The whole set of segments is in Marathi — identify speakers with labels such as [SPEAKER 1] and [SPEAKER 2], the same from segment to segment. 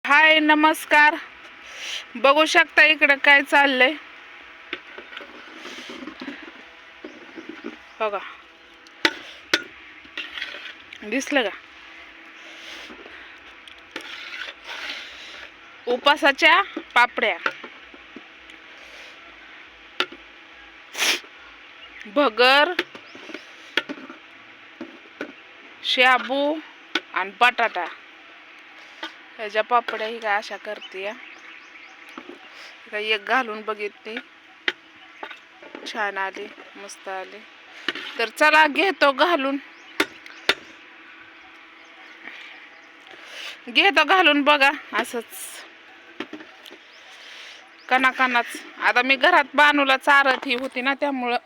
[SPEAKER 1] हाय नमस्कार. बघू शकता इकडे काय चाललंय बघा. दिसलं का? उपासाच्या पापड्या, भगर, शाबू आणि बटाटा ह्याच्या पापड्या ही काय अशा करते. एक घालून बघितली, छान आली, मस्त आली. तर चला घेतो घालून, बघा असंच कणाकणाच. आता मी घरात बानूला चारत ही होती ना, त्यामुळं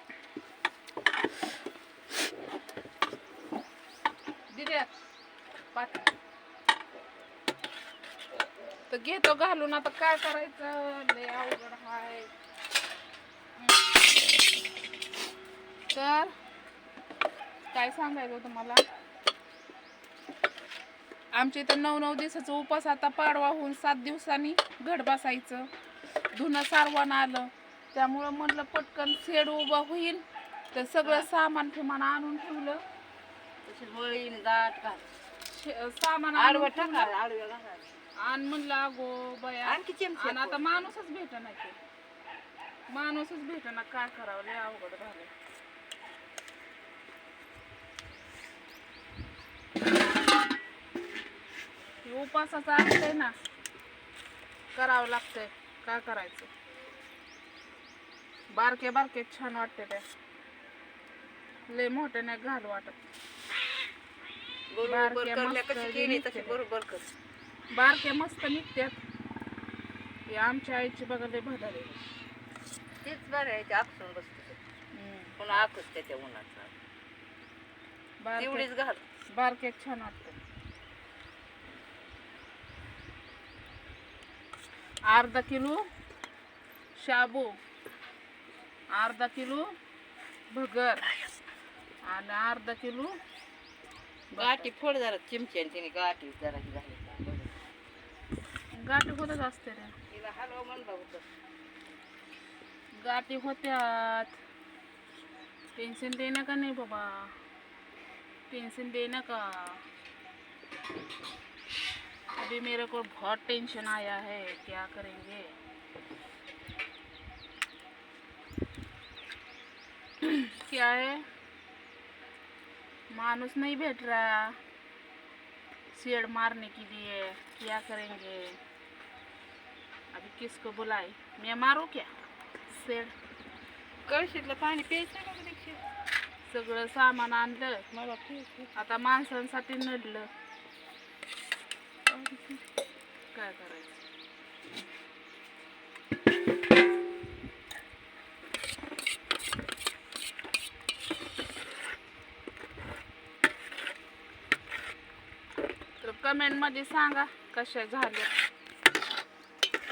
[SPEAKER 1] तर घेतो घालून. आता काय करायचं, लय अवघड हाय. तर काय सांगायचं तुम्हाला, आमच्या इथं 9 दिवसाचा उपास. आता पाडवा होऊन 7 दिवसांनी घट बसायचं. धुणं सारवण आलं, त्यामुळं म्हणलं पटकन शेड उभा होईल. तर सगळं सामान फिमान आणून ठेवलं. सामान आणून ठेवलं आणि म्हणलं अगो बया, आणि आता माणूसच भेट नाही, माणूसच भेट ना. काय करावं, लय अवघड झालं. उपासाचं असतंय ना, करावं लागतंय. काय करायचं, बारके बारके छान वाटते ते, लय मोठे नाही घाल वाटत. बारके मस्त निघतात. हे आमच्या आईची बघा लय भदारी,
[SPEAKER 2] तेच बरं आहे. ते आकसून बसते पुन्हा आकस त्याच्या उन्हाचा तेवढीच घाल.
[SPEAKER 1] बारके छान वाटते. अर्धा किलो शाबू, अर्धा किलो भगर आणि अर्धा किलो
[SPEAKER 2] गाठी फोड जरा चिमच्याने. तिने गाठी जरा झाली,
[SPEAKER 1] गाठी होतच असते रे.
[SPEAKER 2] तिला हलवा म्हणलं होतं,
[SPEAKER 1] गाठी होत्यात. टेन्शन देना का नाही बाबा, टेंशन देना का. अभी मेरे को बहुत टेंशन आया है, क्या करेंगे. क्या है, मानुस नहीं बैठ रहा शेड मारने के लिए, क्या करेंगे. अभी किसको बुलाए, मैं मारू क्या शेड.
[SPEAKER 2] कळशीतलं पाणी प्यायचं का दीक्षित.
[SPEAKER 1] सगळं सामान आणलं मला, आता माणसांसाठी नडलं. काय करायचं. तर कमेंट मध्ये सांगा कशा झाल्या.